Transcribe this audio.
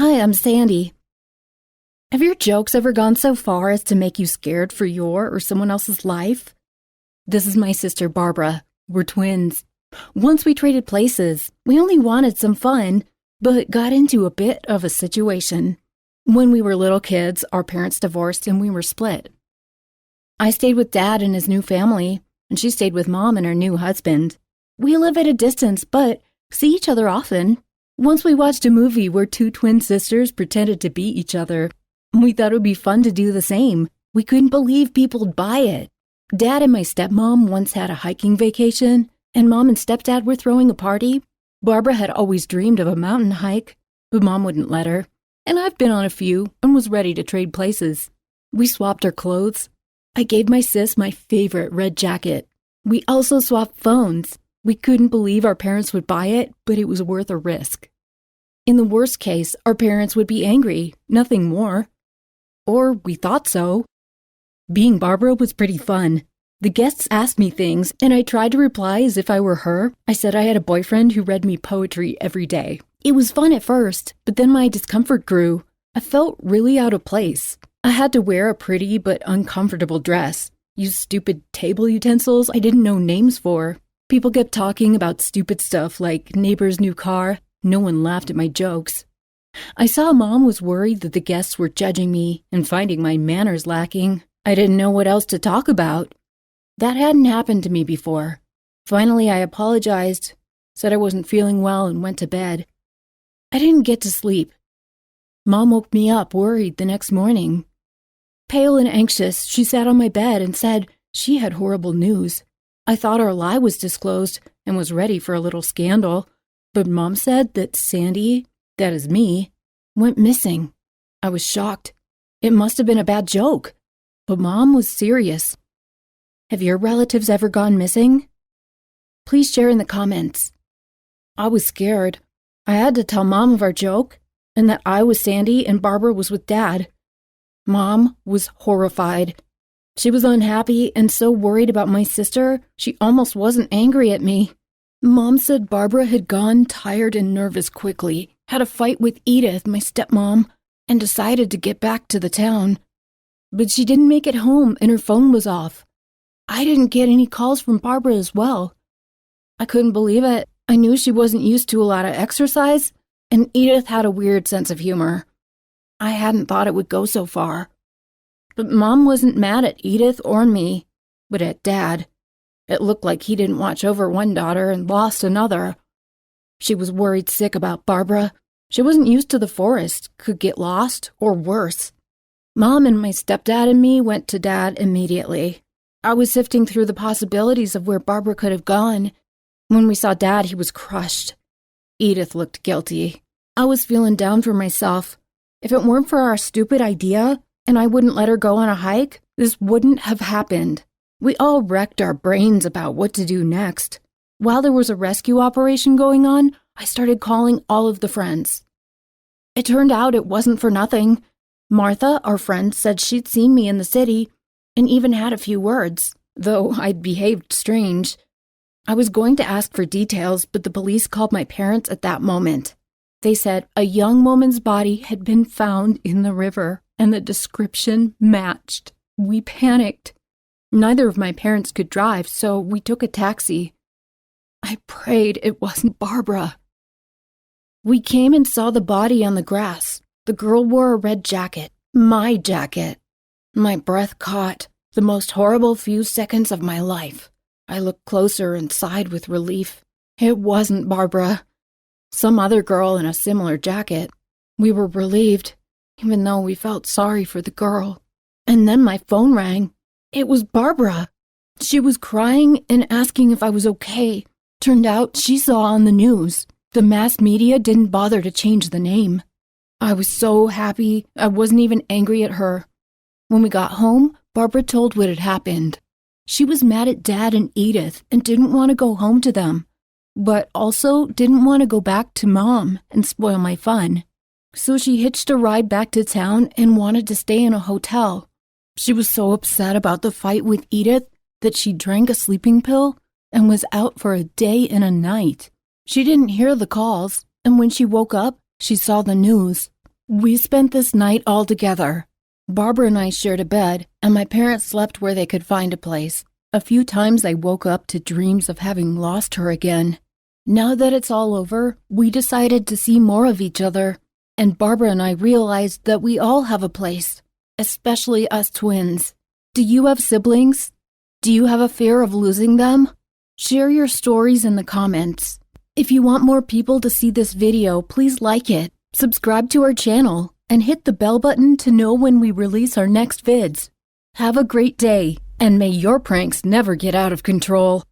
Hi, I'm Sandy. Have your jokes ever gone so far as to make you scared for your or someone else's life? This is my sister Barbara. We're twins. Once we traded places. We only wanted some fun, but got into a bit of a situation. When we were little kids, our parents divorced and we were split. I stayed with Dad and his new family, and she stayed with Mom and her new husband. We live at a distance, but see each other often. Once we watched a movie where two twin sisters pretended to be each other. We thought it would be fun to do the same. We couldn't believe people'd buy it. Dad and my stepmom once had a hiking vacation, and Mom and stepdad were throwing a party. Barbara had always dreamed of a mountain hike, but Mom wouldn't let her. And I've been on a few and was ready to trade places. We swapped our clothes. I gave my sis my favorite red jacket. We also swapped phones. We couldn't believe our parents would buy it, but it was worth a risk. In the worst case, our parents would be angry, nothing more. Or we thought so. Being Barbara was pretty fun. The guests asked me things, and I tried to reply as if I were her. I said I had a boyfriend who read me poetry every day. It was fun at first, but then my discomfort grew. I felt really out of place. I had to wear a pretty but uncomfortable dress, use stupid table utensils I didn't know names for. People kept talking about stupid stuff like neighbor's new car. No one laughed at my jokes. I saw Mom was worried that the guests were judging me and finding my manners lacking. I didn't know what else to talk about. That hadn't happened to me before. Finally, I apologized, said I wasn't feeling well, and went to bed. I didn't get to sleep. Mom woke me up worried the next morning. Pale and anxious, she sat on my bed and said she had horrible news. I thought our lie was disclosed and was ready for a little scandal. But Mom said that Sandy, that is me, went missing. I was shocked. It must have been a bad joke. But Mom was serious. Have your relatives ever gone missing? Please share in the comments. I was scared. I had to tell Mom of our joke and that I was Sandy and Barbara was with Dad. Mom was horrified. She was unhappy and so worried about my sister, she almost wasn't angry at me. Mom said Barbara had gone tired and nervous quickly, had a fight with Edith, my stepmom, and decided to get back to the town. But she didn't make it home and her phone was off. I didn't get any calls from Barbara as well. I couldn't believe it. I knew she wasn't used to a lot of exercise, and Edith had a weird sense of humor. I hadn't thought it would go so far. But Mom wasn't mad at Edith or me, but at Dad. It looked like he didn't watch over one daughter and lost another. She was worried sick about Barbara. She wasn't used to the forest, could get lost, or worse. Mom and my stepdad and me went to Dad immediately. I was sifting through the possibilities of where Barbara could have gone. When we saw Dad, he was crushed. Edith looked guilty. I was feeling down for myself. If it weren't for our stupid idea, and I wouldn't let her go on a hike, this wouldn't have happened. We all wrecked our brains about what to do next. While there was a rescue operation going on, I started calling all of the friends. It turned out it wasn't for nothing. Martha, our friend, said she'd seen me in the city and even had a few words, though I'd behaved strange. I was going to ask for details, but the police called my parents at that moment. They said a young woman's body had been found in the river, and the description matched. We panicked. Neither of my parents could drive, so we took a taxi. I prayed it wasn't Barbara. We came and saw the body on the grass. The girl wore a red jacket. My jacket. My breath caught. The most horrible few seconds of my life. I looked closer and sighed with relief. It wasn't Barbara. Some other girl in a similar jacket. We were relieved, even though we felt sorry for the girl. And then my phone rang. It was Barbara. She was crying and asking if I was okay. Turned out she saw on the news. The mass media didn't bother to change the name. I was so happy, I wasn't even angry at her. When we got home, Barbara told what had happened. She was mad at Dad and Edith and didn't want to go home to them, but also didn't want to go back to Mom and spoil my fun. So she hitched a ride back to town and wanted to stay in a hotel. She was so upset about the fight with Edith that she drank a sleeping pill and was out for a day and a night. She didn't hear the calls, and when she woke up, she saw the news. We spent this night all together. Barbara and I shared a bed, and my parents slept where they could find a place. A few times I woke up to dreams of having lost her again. Now that it's all over, we decided to see more of each other, and Barbara and I realized that we all have a place, especially us twins. Do you have siblings? Do you have a fear of losing them? Share your stories in the comments. If you want more people to see this video, please like it, subscribe to our channel, and hit the bell button to know when we release our next vids. Have a great day, and may your pranks never get out of control.